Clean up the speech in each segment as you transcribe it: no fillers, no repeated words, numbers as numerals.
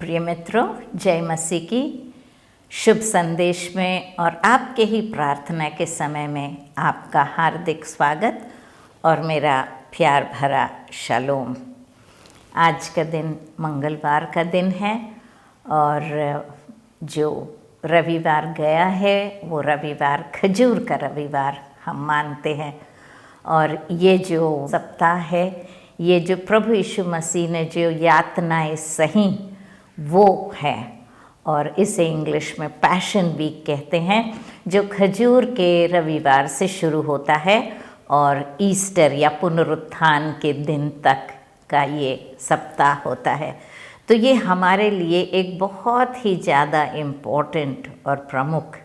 प्रिय मित्रों, जय मसीह की शुभ संदेश में और आपके ही प्रार्थना के समय में आपका हार्दिक स्वागत और मेरा प्यार भरा शालोम। आज का दिन मंगलवार का दिन है और जो रविवार गया है वो रविवार खजूर का रविवार हम मानते हैं। और ये जो सप्ताह है, ये जो प्रभु यीशु मसीह ने जो यातनाएं सही वो है, और इसे इंग्लिश में पैशन वीक कहते हैं, जो खजूर के रविवार से शुरू होता है और ईस्टर या पुनरुत्थान के दिन तक का ये सप्ताह होता है। तो ये हमारे लिए एक बहुत ही ज़्यादा इम्पोर्टेंट और प्रमुख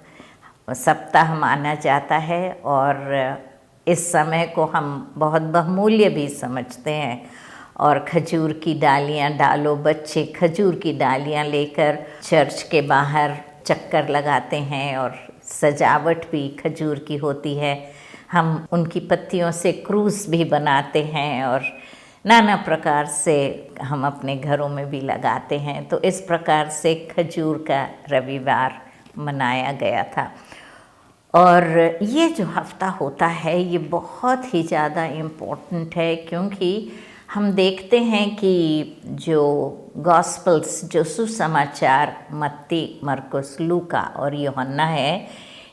सप्ताह माना जाता है और इस समय को हम बहुत बहुमूल्य भी समझते हैं। और खजूर की डालियाँ डालो, बच्चे खजूर की डालियाँ लेकर चर्च के बाहर चक्कर लगाते हैं और सजावट भी खजूर की होती है। हम उनकी पत्तियों से क्रूस भी बनाते हैं और नाना प्रकार से हम अपने घरों में भी लगाते हैं। तो इस प्रकार से खजूर का रविवार मनाया गया था। और ये जो हफ्ता होता है ये बहुत ही ज़्यादा इम्पोर्टेंट है, क्योंकि हम देखते हैं कि जो गॉस्पल्स, जो सुसमाचार मत्ती, मरकुस, लूका और यूहन्ना है,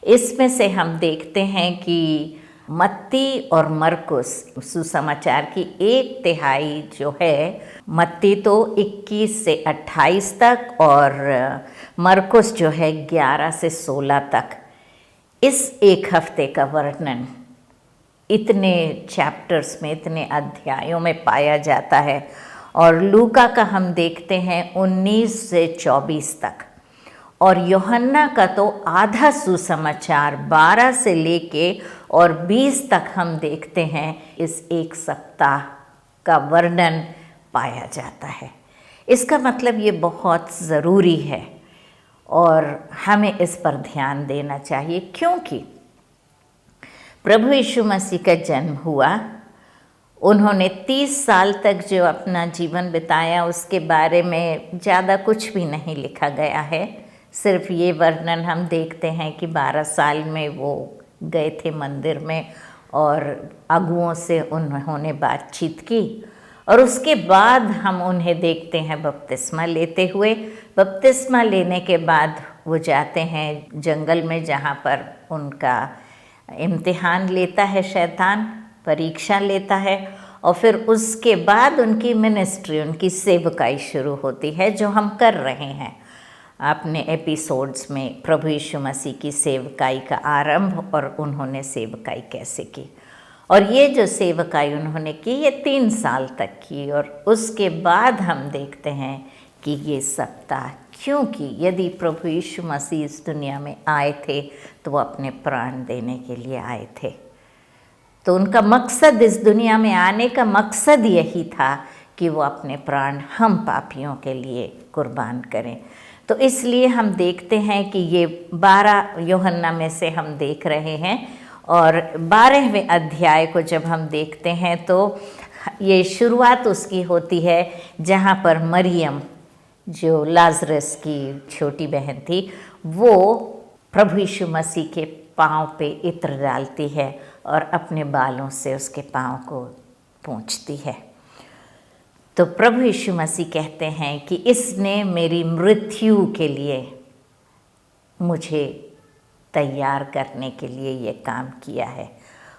इसमें से हम देखते हैं कि मत्ती और मरकुस सुसमाचार की 1/3 जो है, मत्ती तो 21 से 28 तक और मरकुस जो है 11 से 16 तक, इस एक हफ्ते का वर्णन इतने चैप्टर्स में, इतने अध्यायों में पाया जाता है। और लूका का हम देखते हैं 19 से 24 तक, और यूहन्ना का तो आधा सुसमाचार 12 से लेके और 20 तक हम देखते हैं। इस एक सप्ताह का वर्णन पाया जाता है। इसका मतलब ये बहुत ज़रूरी है और हमें इस पर ध्यान देना चाहिए, क्योंकि प्रभु यीशु मसीह का जन्म हुआ, उन्होंने 30 साल तक जो अपना जीवन बिताया उसके बारे में ज़्यादा कुछ भी नहीं लिखा गया है। सिर्फ ये वर्णन हम देखते हैं कि 12 साल में वो गए थे मंदिर में और अगुओं से उन्होंने बातचीत की, और उसके बाद हम उन्हें देखते हैं बपतिस्मा लेते हुए। बपतिस्मा लेने के बाद वो जाते हैं जंगल में, जहाँ पर उनका इम्तिहान लेता है शैतान, परीक्षा लेता है, और फिर उसके बाद उनकी मिनिस्ट्री, उनकी सेवकाई शुरू होती है, जो हम कर रहे हैं अपने एपिसोड्स में। प्रभु यीशु मसीह की सेवकाई का आरंभ और उन्होंने सेवकाई कैसे की, और ये जो सेवकाई उन्होंने की ये 3 साल तक की। और उसके बाद हम देखते हैं कि ये सप्ताह, क्योंकि यदि प्रभु यीशु मसीह इस दुनिया में आए थे तो वो अपने प्राण देने के लिए आए थे। तो उनका मकसद, इस दुनिया में आने का मकसद यही था कि वो अपने प्राण हम पापियों के लिए कुर्बान करें। तो इसलिए हम देखते हैं कि ये 12 यूहन्ना में से हम देख रहे हैं, और 12वें अध्याय को जब हम देखते हैं तो ये शुरुआत उसकी होती है जहाँ पर मरियम, जो लाजरस की छोटी बहन थी, वो प्रभु यीशु मसीह के पाँव पे इत्र डालती है और अपने बालों से उसके पाँव को पोंछती है। तो प्रभु यीशु मसीह कहते हैं कि इसने मेरी मृत्यु के लिए मुझे तैयार करने के लिए ये काम किया है।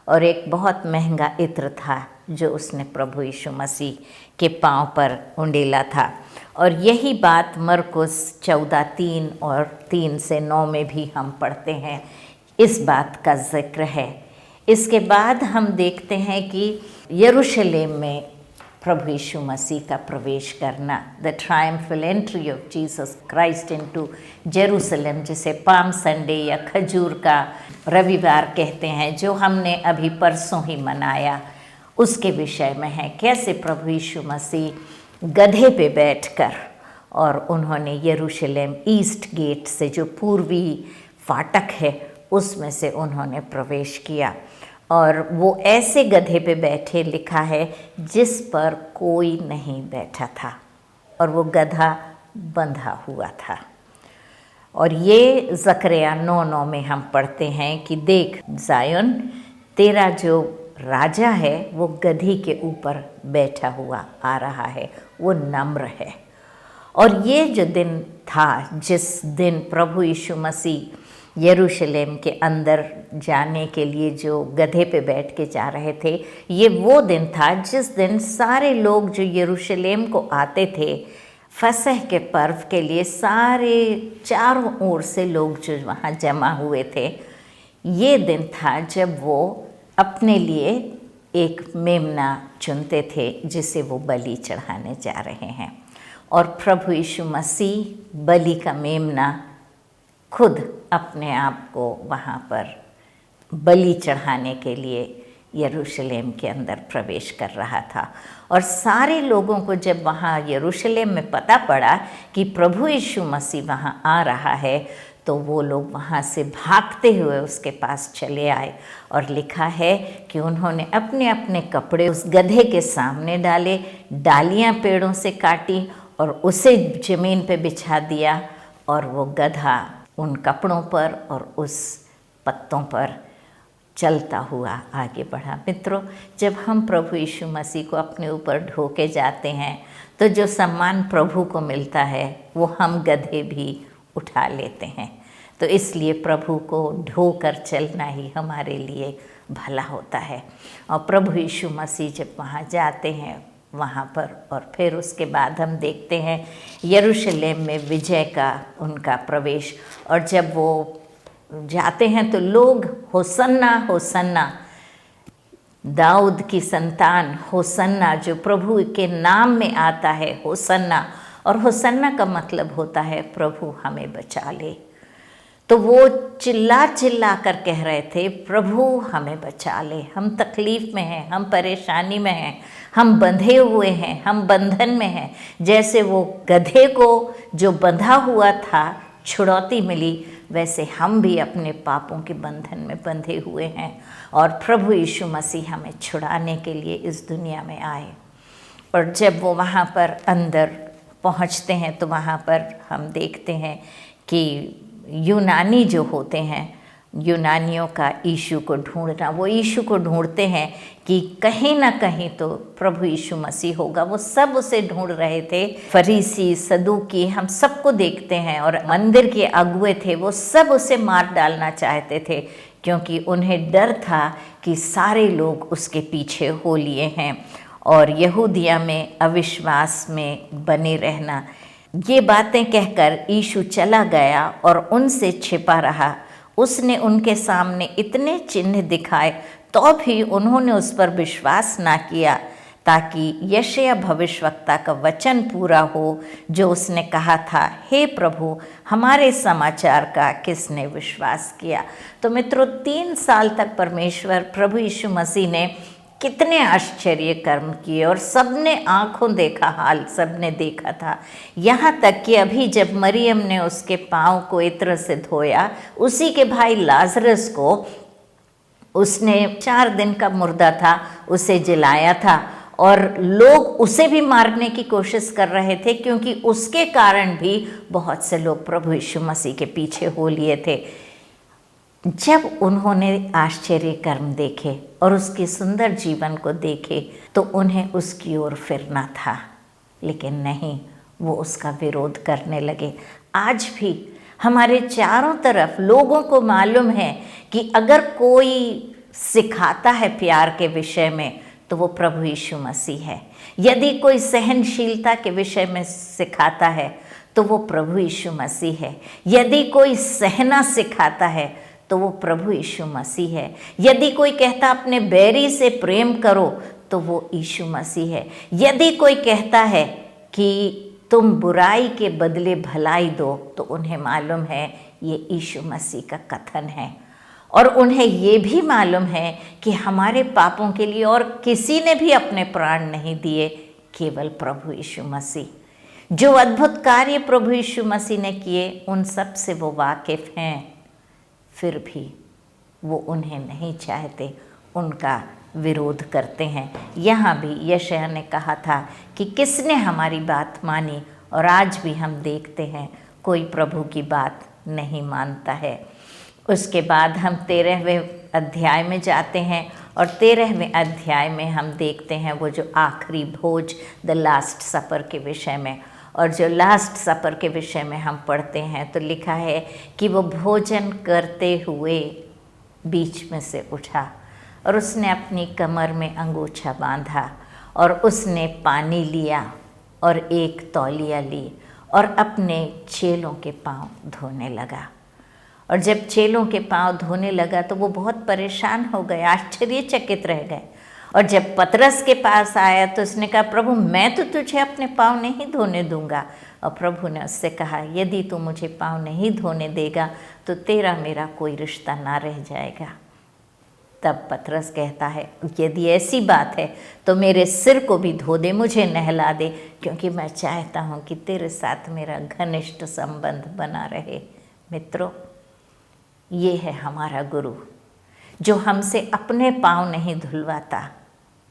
और एक बहुत महंगा इत्र था जो उसने प्रभु यीशु मसीह के पाँव पर उंडेला था। और यही बात मरकुस 14:3 और 3 से 9 में भी हम पढ़ते हैं, इस बात का जिक्र है। इसके बाद हम देखते हैं कि यरूशलेम में प्रभु यीशु मसीह का प्रवेश करना, the triumphal entry of Jesus Christ into Jerusalem, जिसे पाम संडे या खजूर का रविवार कहते हैं, जो हमने अभी परसों ही मनाया, उसके विषय में है। कैसे प्रभु यीशु मसीह गधे पे बैठकर और उन्होंने यरूशलेम ईस्ट गेट से, जो पूर्वी फाटक है, उसमें से उन्होंने प्रवेश किया। और वो ऐसे गधे पे बैठे, लिखा है, जिस पर कोई नहीं बैठा था, और वो गधा बंधा हुआ था। और ये ज़करिया 9:9 में हम पढ़ते हैं कि देख ज़ायोन, तेरा जो राजा है वो गधी के ऊपर बैठा हुआ आ रहा है, वो नम्र है। और ये जो दिन था जिस दिन प्रभु यीशु मसीह यरूशलेम के अंदर जाने के लिए जो गधे पे बैठ के जा रहे थे, ये वो दिन था जिस दिन सारे लोग जो यरूशलेम को आते थे फसह के पर्व के लिए, सारे चारों ओर से लोग जो वहाँ जमा हुए थे, ये दिन था जब वो अपने लिए एक मेमना चुनते थे जिसे वो बलि चढ़ाने जा रहे हैं। और प्रभु यीशु मसीह बलि का मेमना खुद अपने आप को वहाँ पर बलि चढ़ाने के लिए यरूशलेम के अंदर प्रवेश कर रहा था। और सारे लोगों को जब वहाँ यरूशलेम में पता पड़ा कि प्रभु यीशु मसीह वहाँ आ रहा है, तो वो लोग वहाँ से भागते हुए उसके पास चले आए। और लिखा है कि उन्होंने अपने अपने कपड़े उस गधे के सामने डाले, डालियाँ पेड़ों से काटी और उसे ज़मीन पे बिछा दिया, और वो गधा उन कपड़ों पर और उस पत्तों पर चलता हुआ आगे बढ़ा। मित्रों, जब हम प्रभु यीशु मसीह को अपने ऊपर ढोके जाते हैं तो जो सम्मान प्रभु को मिलता है वो हम गधे भी उठा लेते हैं। तो इसलिए प्रभु को ढोकर चलना ही हमारे लिए भला होता है। और प्रभु यीशु मसीह जब वहाँ जाते हैं वहाँ पर, और फिर उसके बाद हम देखते हैं यरूशलेम में विजय का उनका प्रवेश। और जब वो जाते हैं तो लोग होसन्ना होसन्ना, दाऊद की संतान होसन्ना, जो प्रभु के नाम में आता है होसन्ना। और होसन्ना का मतलब होता है प्रभु हमें बचा ले। तो वो चिल्ला चिल्ला कर कह रहे थे, प्रभु हमें बचा ले, हम तकलीफ़ में हैं, हम परेशानी में हैं, हम बंधे हुए हैं, हम बंधन में हैं। जैसे वो गधे को जो बंधा हुआ था छुड़ौती मिली, वैसे हम भी अपने पापों के बंधन में बंधे हुए हैं। और प्रभु यीशु मसीह हमें छुड़ाने के लिए इस दुनिया में आए। और जब वो वहाँ पर अंदर पहुँचते हैं तो वहाँ पर हम देखते हैं कि यूनानी जो होते हैं, यूनानियों का यीशु को ढूंढना, वो यीशु को ढूंढते हैं कि कहीं ना कहीं तो प्रभु यीशु मसीह होगा। वो सब उसे ढूंढ रहे थे। फरीसी, सदूकी, हम सबको देखते हैं। और मंदिर के अगुए थे, वो सब उसे मार डालना चाहते थे, क्योंकि उन्हें डर था कि सारे लोग उसके पीछे हो लिए हैं। और यहूदिया में अविश्वास में बने रहना, ये बातें कहकर यीशु चला गया और उनसे छिपा रहा। उसने उनके सामने इतने चिन्ह दिखाए तो भी उन्होंने उस पर विश्वास ना किया, ताकि यशायाह भविष्यवक्ता का वचन पूरा हो जो उसने कहा था, हे प्रभु, हमारे समाचार का किसने विश्वास किया। तो मित्रों, 3 साल तक परमेश्वर प्रभु यीशु मसीह ने कितने आश्चर्य कर्म किए और सबने आंखों देखा हाल, सबने देखा था। यहाँ तक कि अभी जब मरियम ने उसके पाँव को इत्र से धोया, उसी के भाई लाजरस को उसने 4 दिन का मुर्दा था, उसे जलाया था। और लोग उसे भी मारने की कोशिश कर रहे थे, क्योंकि उसके कारण भी बहुत से लोग प्रभु यीशु मसीह के पीछे हो लिए थे। जब उन्होंने आश्चर्य कर्म देखे और उसके सुंदर जीवन को देखे तो उन्हें उसकी ओर फिरना था, लेकिन नहीं, वो उसका विरोध करने लगे। आज भी हमारे चारों तरफ लोगों को मालूम है कि अगर कोई सिखाता है प्यार के विषय में तो वो प्रभु यीशु मसीह है। यदि कोई सहनशीलता के विषय में सिखाता है तो वो प्रभु यीशु मसीह है। यदि कोई सहना सिखाता है तो वो प्रभु यीशु मसीह है। यदि कोई कहता अपने बैरी से प्रेम करो तो वो यीशु मसीह है। यदि कोई कहता है कि तुम बुराई के बदले भलाई दो तो उन्हें मालूम है ये यीशु मसीह का कथन है। और उन्हें ये भी मालूम है कि हमारे पापों के लिए और किसी ने भी अपने प्राण नहीं दिए, केवल प्रभु यीशु मसीह। जो अद्भुत कार्य प्रभु यीशु मसीह ने किए उन सब से वो वाकिफ़ हैं, फिर भी वो उन्हें नहीं चाहते, उनका विरोध करते हैं। यहाँ भी यशायाह ने कहा था कि किसने हमारी बात मानी और आज भी हम देखते हैं कोई प्रभु की बात नहीं मानता है। उसके बाद हम 13वें अध्याय में जाते हैं और 13वें अध्याय में हम देखते हैं वो जो आखिरी भोज, द लास्ट सपर के विषय में। और जो लास्ट सपर के विषय में हम पढ़ते हैं तो लिखा है कि वो भोजन करते हुए बीच में से उठा और उसने अपनी कमर में अंगूछा बांधा और उसने पानी लिया और एक तौलिया ली और अपने चेलों के पांव धोने लगा। और जब चेलों के पांव धोने लगा तो वो बहुत परेशान हो गए, आश्चर्यचकित रह गए। और जब पतरस के पास आया तो उसने कहा, प्रभु मैं तो तुझे अपने पांव नहीं धोने दूंगा। और प्रभु ने उससे कहा, यदि तू मुझे पांव नहीं धोने देगा तो तेरा मेरा कोई रिश्ता ना रह जाएगा। तब पतरस कहता है, यदि ऐसी बात है तो मेरे सिर को भी धो दे, मुझे नहला दे, क्योंकि मैं चाहता हूँ कि तेरे साथ मेरा घनिष्ठ संबंध बना रहे। मित्रों, ये है हमारा गुरु जो हमसे अपने पाँव नहीं धुलवाता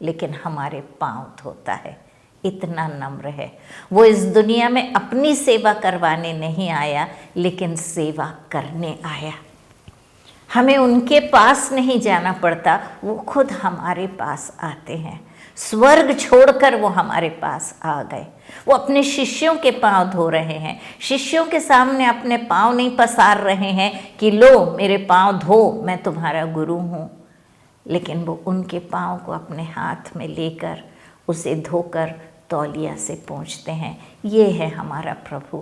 लेकिन हमारे पाँव धोता है। इतना नम्र है। वो इस दुनिया में अपनी सेवा करवाने नहीं आया लेकिन सेवा करने आया। हमें उनके पास नहीं जाना पड़ता, वो खुद हमारे पास आते हैं। स्वर्ग छोड़कर वो हमारे पास आ गए। वो अपने शिष्यों के पांव धो रहे हैं, शिष्यों के सामने अपने पांव नहीं पसार रहे हैं कि लो मेरे पांव धो, मैं तुम्हारा गुरु हूँ, लेकिन वो उनके पांव को अपने हाथ में लेकर उसे धोकर तौलिया से पोंछते हैं। ये है हमारा प्रभु,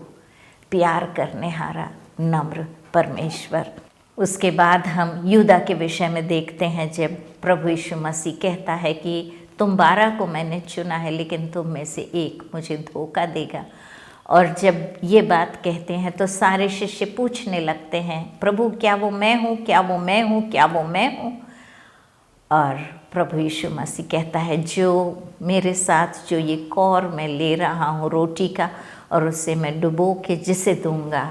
प्यार करने हारा नम्र परमेश्वर। उसके बाद हम यूदा के विषय में देखते हैं, जब प्रभु यीशु मसीह कहता है कि तुम 12 को मैंने चुना है लेकिन तुम में से एक मुझे धोखा देगा। और जब ये बात कहते हैं तो सारे शिष्य पूछने लगते हैं, प्रभु क्या वो मैं हूँ, क्या वो मैं हूँ, क्या वो मैं हूँ? और प्रभु यीशु मसीह कहता है, जो मेरे साथ जो ये कौर मैं ले रहा हूँ रोटी का और उसे मैं डुबो के जिसे दूंगा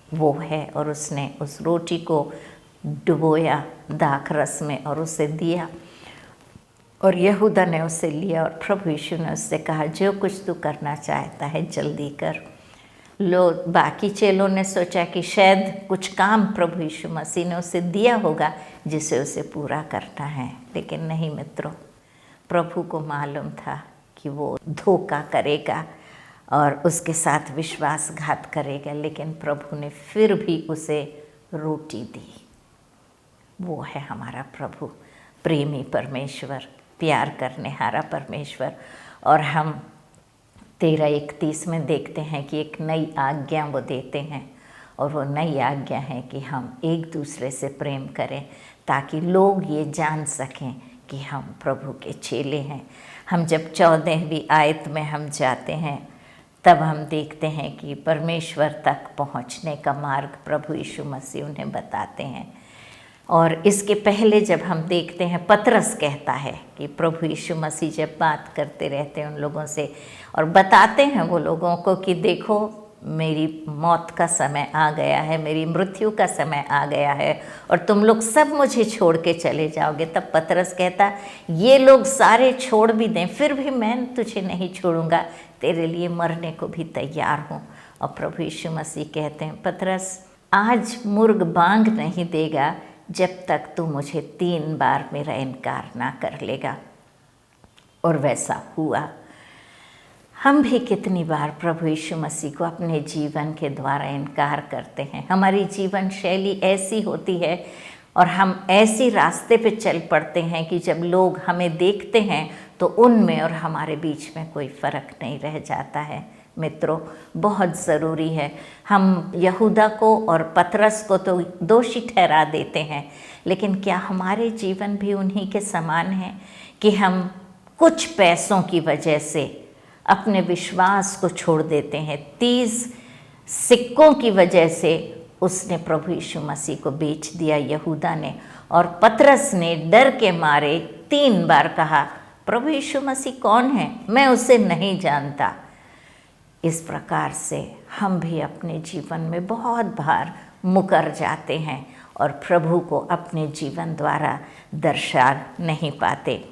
वो है। और उसने उस रोटी को डुबोया दाख रस में और उसे दिया और यहूदा ने उसे लिया और प्रभु यीशु ने उससे कहा, जो कुछ तू करना चाहता है जल्दी कर। बाकी चेलों ने सोचा कि शायद कुछ काम प्रभु यीशु मसीह ने उसे दिया होगा जिसे उसे पूरा करना है, लेकिन नहीं मित्रों, प्रभु को मालूम था कि वो धोखा करेगा और उसके साथ विश्वासघात करेगा, लेकिन प्रभु ने फिर भी उसे रोटी दी। वो है हमारा प्रभु, प्रेमी परमेश्वर, प्यार करने हारा परमेश्वर। और हम 13:31 में देखते हैं कि एक नई आज्ञा वो देते हैं और वो नई आज्ञा है कि हम एक दूसरे से प्रेम करें ताकि लोग ये जान सकें कि हम प्रभु के चेले हैं। हम जब 14वीं आयत में हम जाते हैं तब हम देखते हैं कि परमेश्वर तक पहुंचने का मार्ग प्रभु यीशु मसीह उन्हें बताते हैं। और इसके पहले जब हम देखते हैं, पतरस कहता है कि प्रभु यीशु मसीह जब बात करते रहते हैं उन लोगों से और बताते हैं वो लोगों को कि देखो मेरी मौत का समय आ गया है, मेरी मृत्यु का समय आ गया है और तुम लोग सब मुझे छोड़ के चले जाओगे। तब पतरस कहता, ये लोग सारे छोड़ भी दें फिर भी मैं तुझे नहीं छोड़ूंगा, तेरे लिए मरने को भी तैयार हूँ। और प्रभु यीशु मसीह कहते हैं, पतरस आज मुर्ग बांग नहीं देगा जब तक तू मुझे 3 बार मेरा इनकार ना कर लेगा। और वैसा हुआ। हम भी कितनी बार प्रभु यीशु मसीह को अपने जीवन के द्वारा इनकार करते हैं। हमारी जीवन शैली ऐसी होती है और हम ऐसी रास्ते पे चल पड़ते हैं कि जब लोग हमें देखते हैं तो उनमें और हमारे बीच में कोई फ़र्क नहीं रह जाता है। मित्रों, बहुत ज़रूरी है। हम यहूदा को और पतरस को तो दोषी ठहरा देते हैं, लेकिन क्या हमारे जीवन भी उन्हीं के समान है कि हम कुछ पैसों की वजह से अपने विश्वास को छोड़ देते हैं? 30 सिक्कों की वजह से उसने प्रभु यीशु मसीह को बेच दिया यहूदा ने, और पतरस ने डर के मारे 3 बार कहा, प्रभु यीशु मसीह कौन है, मैं उसे नहीं जानता। इस प्रकार से हम भी अपने जीवन में बहुत बार मुकर जाते हैं और प्रभु को अपने जीवन द्वारा दर्शा नहीं पाते।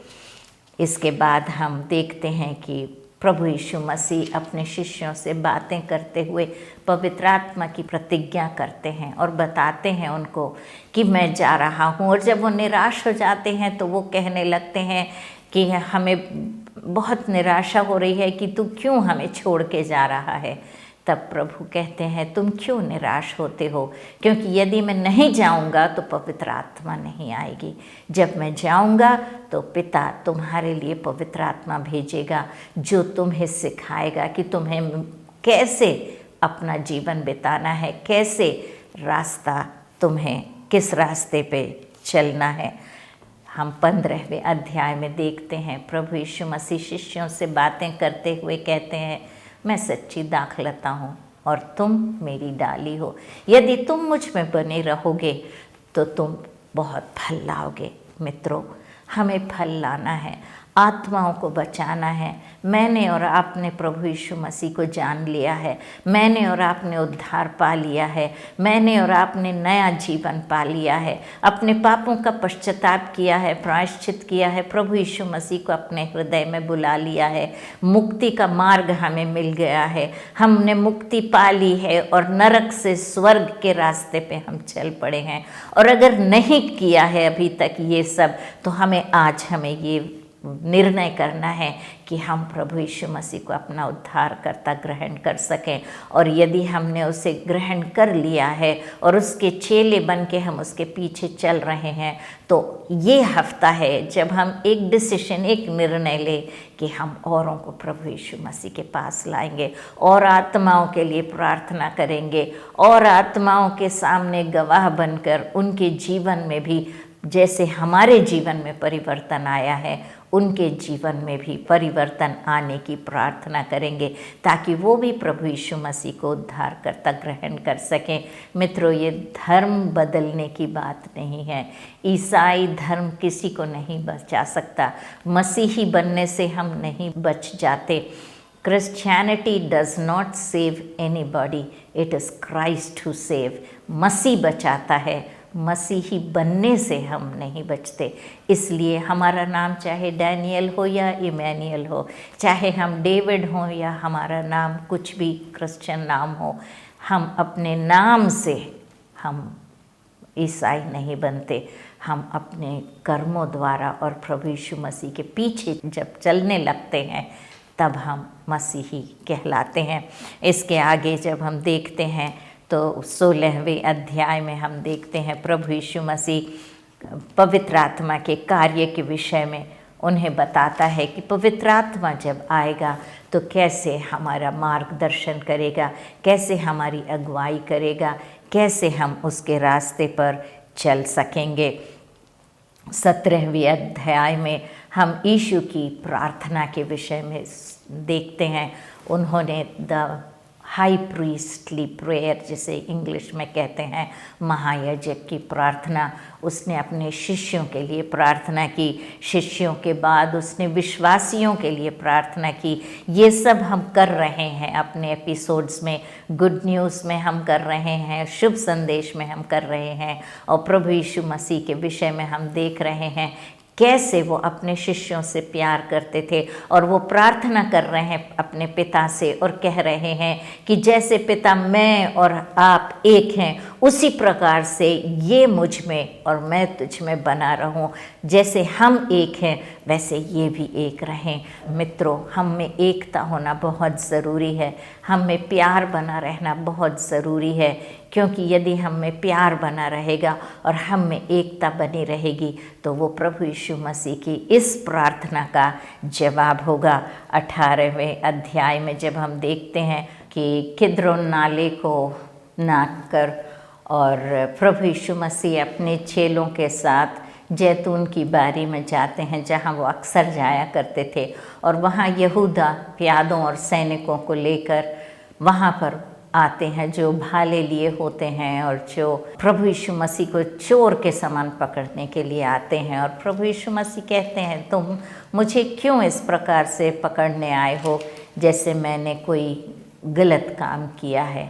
इसके बाद हम देखते हैं कि प्रभु यीशु मसीह अपने शिष्यों से बातें करते हुए पवित्र आत्मा की प्रतिज्ञा करते हैं और बताते हैं उनको कि मैं जा रहा हूँ। और जब वो निराश हो जाते हैं तो वो कहने लगते हैं कि हमें बहुत निराशा हो रही है कि तू क्यों हमें छोड़ के जा रहा है। तब प्रभु कहते हैं तुम क्यों निराश होते हो, क्योंकि यदि मैं नहीं जाऊंगा तो पवित्र आत्मा नहीं आएगी। जब मैं जाऊंगा तो पिता तुम्हारे लिए पवित्र आत्मा भेजेगा जो तुम्हें सिखाएगा कि तुम्हें कैसे अपना जीवन बिताना है, कैसे रास्ता तुम्हें किस रास्ते पे चलना है। हम 15वें अध्याय में देखते हैं प्रभु यीशु मसीह शिष्यों से बातें करते हुए कहते हैं मैं सच्ची दाखलता हूँ और तुम मेरी डाली हो। यदि तुम मुझ में बने रहोगे तो तुम बहुत फल लाओगे। मित्रों, हमें फल लाना है, आत्माओं को बचाना है। मैंने और आपने प्रभु यीशु मसीह को जान लिया है, मैंने और आपने उद्धार पा लिया है, मैंने और आपने नया जीवन पा लिया है, अपने पापों का पश्चाताप किया है, प्रायश्चित किया है, प्रभु यीशु मसीह को अपने हृदय में बुला लिया है। मुक्ति का मार्ग हमें मिल गया है, हमने मुक्ति पा ली है और नरक से स्वर्ग के रास्ते पे हम चल पड़े हैं। और अगर नहीं किया है अभी तक ये सब, तो हमें ये निर्णय करना है कि हम प्रभु यीशु मसीह को अपना उद्धारकर्ता ग्रहण कर सकें। और यदि हमने उसे ग्रहण कर लिया है और उसके चेले बन के हम उसके पीछे चल रहे हैं, तो ये हफ्ता है जब हम एक डिसीजन, एक निर्णय ले कि हम औरों को प्रभु यीशु मसीह के पास लाएंगे और आत्माओं के लिए प्रार्थना करेंगे और आत्माओं के सामने गवाह बनकर उनके जीवन में भी जैसे हमारे जीवन में परिवर्तन आया है, उनके जीवन में भी परिवर्तन आने की प्रार्थना करेंगे ताकि वो भी प्रभु यीशु मसीह को उद्धारकर्ता ग्रहण कर सकें। मित्रों, ये धर्म बदलने की बात नहीं है। ईसाई धर्म किसी को नहीं बचा सकता, मसीही बनने से हम नहीं बच जाते। Christianity does not save anybody, it is Christ who save। मसीह बचाता है, मसीही बनने से हम नहीं बचते। इसलिए हमारा नाम चाहे डैनियल हो या इमैनुअल हो, चाहे हम डेविड हो या हमारा नाम कुछ भी क्रिश्चियन नाम हो, हम अपने नाम से हम ईसाई नहीं बनते। हम अपने कर्मों द्वारा और प्रभु यीशु मसीह के पीछे जब चलने लगते हैं तब हम मसीही कहलाते हैं। इसके आगे जब हम देखते हैं तो 16वें अध्याय में हम देखते हैं प्रभु यीशु मसीह पवित्र आत्मा के कार्य के विषय में उन्हें बताता है कि पवित्र आत्मा जब आएगा तो कैसे हमारा मार्गदर्शन करेगा, कैसे हमारी अगुवाई करेगा, कैसे हम उसके रास्ते पर चल सकेंगे। 17वें अध्याय में हम यीशु की प्रार्थना के विषय में देखते हैं। उन्होंने द हाई प्रीस्टली प्रेयर, जिसे इंग्लिश में कहते हैं महायाजक की प्रार्थना, उसने अपने शिष्यों के लिए प्रार्थना की। शिष्यों के बाद उसने विश्वासियों के लिए प्रार्थना की। ये सब हम कर रहे हैं अपने एपिसोड्स में, गुड न्यूज़ में हम कर रहे हैं, शुभ संदेश में हम कर रहे हैं, और प्रभु यीशु मसीह के विषय में हम देख रहे हैं कैसे वो अपने शिष्यों से प्यार करते थे। और वो प्रार्थना कर रहे हैं अपने पिता से और कह रहे हैं कि जैसे पिता मैं और आप एक हैं, उसी प्रकार से ये मुझ में और मैं तुझ में बना रहूं। जैसे हम एक हैं वैसे ये भी एक रहें। मित्रों, हम में एकता होना बहुत ज़रूरी है, हम में प्यार बना रहना बहुत ज़रूरी है, क्योंकि यदि हम में प्यार बना रहेगा और हम में एकता बनी रहेगी तो वो प्रभु यीशु मसीह की इस प्रार्थना का जवाब होगा। 18वें अध्याय में जब हम देखते हैं कि किद्रोन नाले को नाप कर और प्रभु यीशु मसीह अपने चेलों के साथ जैतून की बारी में जाते हैं जहाँ वो अक्सर जाया करते थे, और वहाँ यहूदा प्यादों और सैनिकों को लेकर वहाँ पर आते हैं जो भाले लिए होते हैं और जो प्रभु यीशु मसीह को चोर के समान पकड़ने के लिए आते हैं। और प्रभु यीशु मसीह कहते हैं तुम मुझे क्यों इस प्रकार से पकड़ने आए हो जैसे मैंने कोई गलत काम किया है।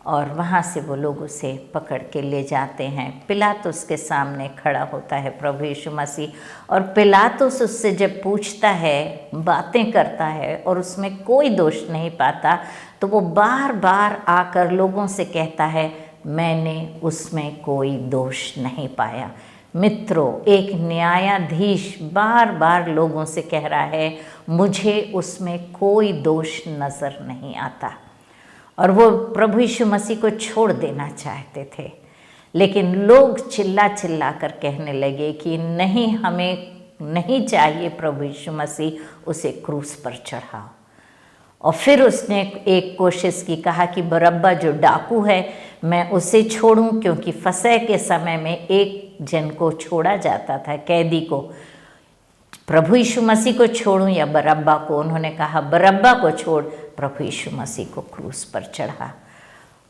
और वहाँ से वो लोग उसे पकड़ के ले जाते हैं। पिलातुस के सामने खड़ा होता है प्रभु यीशु मसीह, और पिलातुस उससे जब पूछता है, बातें करता है और उसमें कोई दोष नहीं पाता, तो वो बार बार आकर लोगों से कहता है, मैंने उसमें कोई दोष नहीं पाया। मित्रों, एक न्यायाधीश बार बार लोगों से कह रहा है, मुझे उसमें कोई दोष नज़र नहीं आता, और वो प्रभु यीशु मसीह को छोड़ देना चाहते थे। लेकिन लोग चिल्ला चिल्ला कर कहने लगे कि नहीं, हमें नहीं चाहिए प्रभु यीशु मसीह, उसे क्रूस पर चढ़ाओ। और फिर उसने एक कोशिश की, कहा कि बरअब्बा जो डाकू है मैं उसे छोड़ूं, क्योंकि फसह के समय में एक जन को छोड़ा जाता था, कैदी को। प्रभु यीशु मसीह को छोड़ूं या बरअब्बा को? उन्होंने कहा बरअब्बा को छोड़, प्रभु यीशु मसीह को क्रूस पर चढ़ा।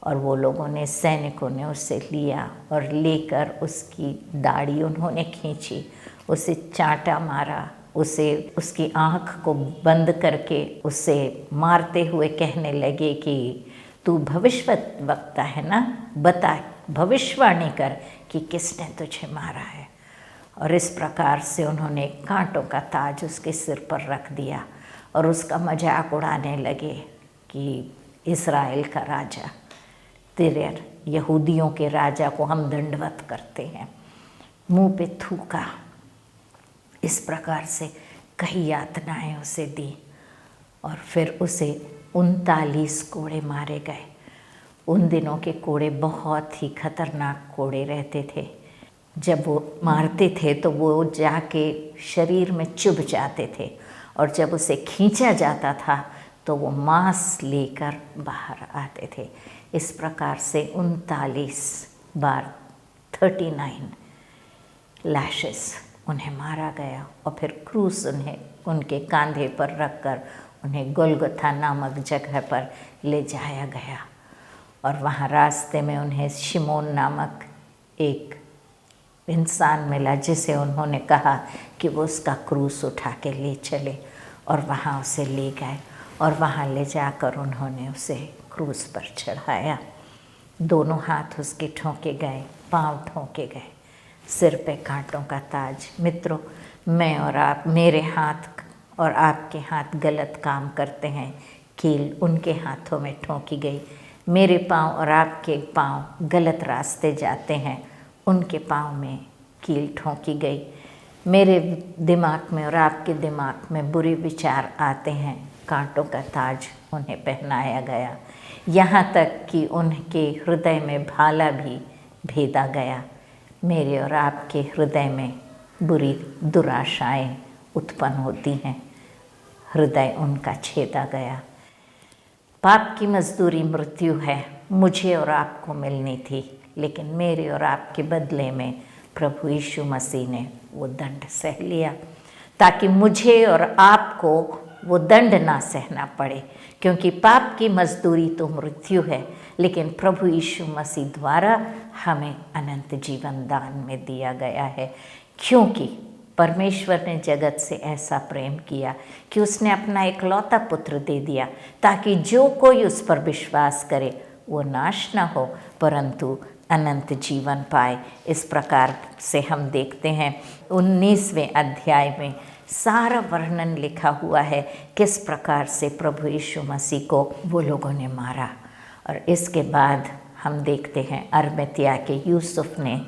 और वो लोगों ने, सैनिकों ने उसे लिया और लेकर उसकी दाढ़ी उन्होंने खींची, उसे चांटा मारा, उसे उसकी आँख को बंद करके उसे मारते हुए कहने लगे कि तू भविष्यवक्ता है ना, बता, भविष्यवाणी कर कि किसने तुझे मारा है। और इस प्रकार से उन्होंने कांटों का ताज उसके सिर पर रख दिया और उसका मजाक उड़ाने लगे कि इस्राएल का राजा, तेरे यहूदियों के राजा को हम दंडवत करते हैं, मुंह पे थूका। इस प्रकार से कई यातनाएं उसे दी और फिर उसे 39 कोड़े मारे गए। उन दिनों के कोड़े बहुत ही खतरनाक कोड़े रहते थे। जब वो मारते थे तो वो जाके शरीर में चुभ जाते थे, और जब उसे खींचा जाता था तो वो मांस लेकर बाहर आते थे। इस प्रकार से 39 बार 39 लैशेस उन्हें मारा गया, और फिर क्रूस उन्हें उनके कंधे पर रखकर उन्हें गोलगोथा नामक जगह पर ले जाया गया। और वहाँ रास्ते में उन्हें शिमोन नामक एक इंसान मिला, जिसे उन्होंने कहा कि वो उसका क्रूस उठा के ले चले, और वहाँ उसे ले गए और वहाँ ले जाकर उन्होंने उसे क्रूस पर चढ़ाया। दोनों हाथ उसके ठोंके गए, पांव ठोंके गए, सिर पे कांटों का ताज। मित्रों, मैं और आप, मेरे हाथ और आपके हाथ गलत काम करते हैं, कील उनके हाथों में ठोंकी गई। मेरे पाँव और आपके पाँव गलत रास्ते जाते हैं, उनके पाँव में कील ठोंकी गई। मेरे दिमाग में और आपके दिमाग में बुरे विचार आते हैं, कांटों का ताज उन्हें पहनाया गया। यहाँ तक कि उनके हृदय में भाला भी भेदा गया। मेरे और आपके हृदय में बुरी दुराशाएं उत्पन्न होती हैं, हृदय उनका छेदा गया। पाप की मजदूरी मृत्यु है, मुझे और आपको मिलनी थी, लेकिन मेरे और आपके बदले में प्रभु यीशु मसीह ने वो दंड सह लिया, ताकि मुझे और आपको वो दंड ना सहना पड़े। क्योंकि पाप की मजदूरी तो मृत्यु है, लेकिन प्रभु यीशु मसीह द्वारा हमें अनंत जीवन दान में दिया गया है। क्योंकि परमेश्वर ने जगत से ऐसा प्रेम किया कि उसने अपना इकलौता पुत्र दे दिया, ताकि जो कोई उस पर विश्वास करे वो नाश ना हो, परंतु अनंत जीवन पाए। इस प्रकार से हम देखते हैं 19वें अध्याय में सारा वर्णन लिखा हुआ है, किस प्रकार से प्रभु यीशु मसीह को वो लोगों ने मारा। और इसके बाद हम देखते हैं अरमतिया के यूसुफ ने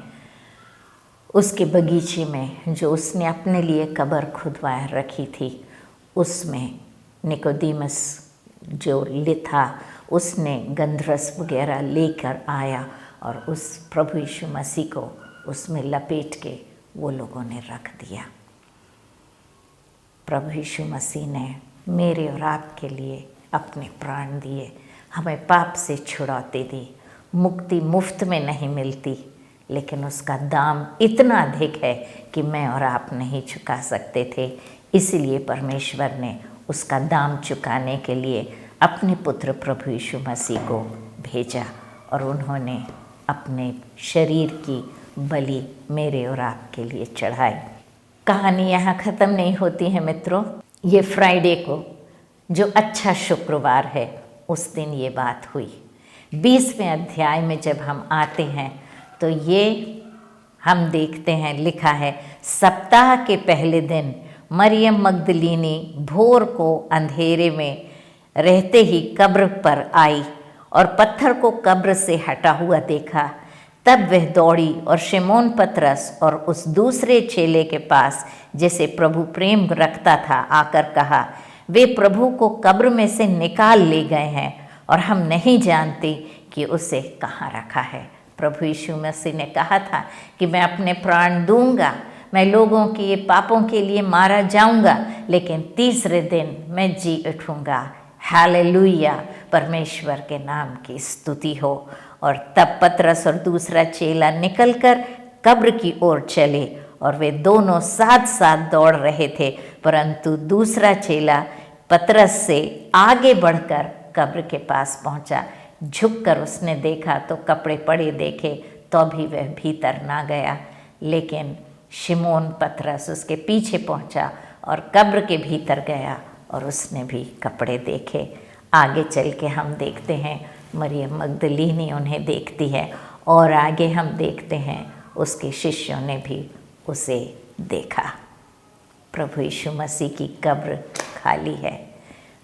उसके बगीचे में, जो उसने अपने लिए कब्र खुदवा रखी थी, उसमें निकोदेमुस जो था उसने गंधरस वगैरह लेकर आया और उस प्रभु यीशु मसीह को उसमें लपेट के वो लोगों ने रख दिया। प्रभु यीशु मसीह ने मेरे और आपके लिए अपने प्राण दिए, हमें पाप से छुड़ाते दी। मुक्ति मुफ्त में नहीं मिलती, लेकिन उसका दाम इतना अधिक है कि मैं और आप नहीं चुका सकते थे। इसीलिए परमेश्वर ने उसका दाम चुकाने के लिए अपने पुत्र प्रभु यीशु मसीह को भेजा, और उन्होंने अपने शरीर की बलि मेरे और आपके लिए चढ़ाई। कहानी यहाँ ख़त्म नहीं होती है मित्रों। ये फ्राइडे को, जो अच्छा शुक्रवार है, उस दिन ये बात हुई। 20वें अध्याय में जब हम आते हैं तो ये हम देखते हैं, लिखा है, सप्ताह के पहले दिन मरियम मगदलीनी भोर को अंधेरे में रहते ही कब्र पर आई और पत्थर को कब्र से हटा हुआ देखा। तब वह दौड़ी और शिमोन पतरस और उस दूसरे चेले के पास जिसे प्रभु प्रेम रखता था आकर कहा, वे प्रभु को कब्र में से निकाल ले गए हैं और हम नहीं जानते कि उसे कहाँ रखा है। प्रभु यीशु मसीह ने कहा था कि मैं अपने प्राण दूंगा, मैं लोगों के ये पापों के लिए मारा जाऊंगा, लेकिन तीसरे दिन मैं जी उठूंगा। हालेलुया, परमेश्वर के नाम की स्तुति हो। और तब पतरस और दूसरा चेला निकलकर कब्र की ओर चले और वे दोनों साथ साथ दौड़ रहे थे, परंतु दूसरा चेला पतरस से आगे बढ़कर कब्र के पास पहुंचा। झुककर उसने देखा तो कपड़े पड़े देखे, तो भी वह भीतर ना गया। लेकिन शिमोन पतरस उसके पीछे पहुंचा और कब्र के भीतर गया और उसने भी कपड़े देखे। आगे चल के हम देखते हैं मरियम मगदलीनी उन्हें देखती है और आगे हम देखते हैं उसके शिष्यों ने भी उसे देखा। प्रभु यीशु मसीह की कब्र खाली है।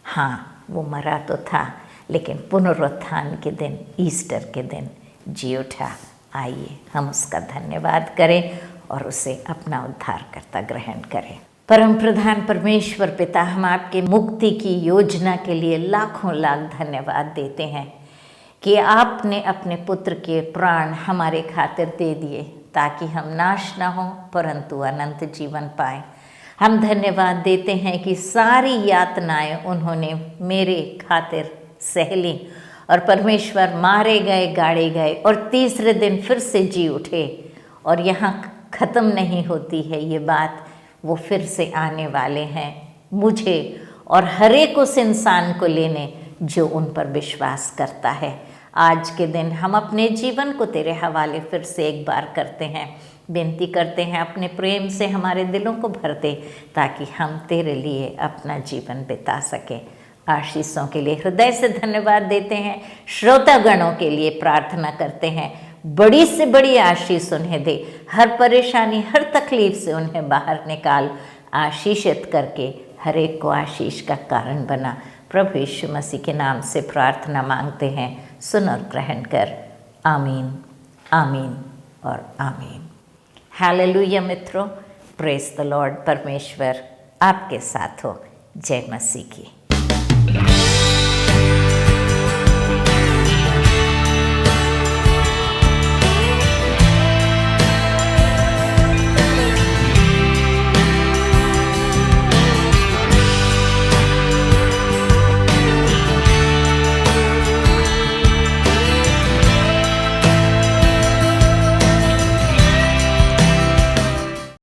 हाँ, वो मरा तो था, लेकिन पुनरुत्थान के दिन, ईस्टर के दिन जी उठा। आइए हम उसका धन्यवाद करें और उसे अपना उद्धारकर्ता ग्रहण करें। परम प्रधान परमेश्वर पिता, हम आपके मुक्ति की योजना के लिए लाखों लाख धन्यवाद देते हैं कि आपने अपने पुत्र के प्राण हमारे खातिर दे दिए ताकि हम नाश न हो परंतु अनंत जीवन पाएं। हम धन्यवाद देते हैं कि सारी यातनाएं उन्होंने मेरे खातिर सह ली और परमेश्वर मारे गए, गाड़े गए और तीसरे दिन फिर से जी उठे। और यहाँ ख़त्म नहीं होती है ये बात, वो फिर से आने वाले हैं मुझे और हर एक उस इंसान को लेने जो उन पर विश्वास करता है। आज के दिन हम अपने जीवन को तेरे हवाले फिर से एक बार करते हैं, विनती करते हैं अपने प्रेम से हमारे दिलों को भर दे ताकि हम तेरे लिए अपना जीवन बिता सकें। आशीषों के लिए हृदय से धन्यवाद देते हैं। श्रोतागणों के लिए प्रार्थना करते हैं, बड़ी से बड़ी आशीष उन्हें दे, हर परेशानी, हर तकलीफ से उन्हें बाहर निकाल, आशीषित करके हर एक को आशीष का कारण बना। प्रभु यीशु मसीह के नाम से प्रार्थना मांगते हैं, सुन और ग्रहण कर। आमीन, आमीन और आमीन। हालेलुया मित्रों, प्रेज द लॉर्ड। परमेश्वर आपके साथ हो। जय मसीह की।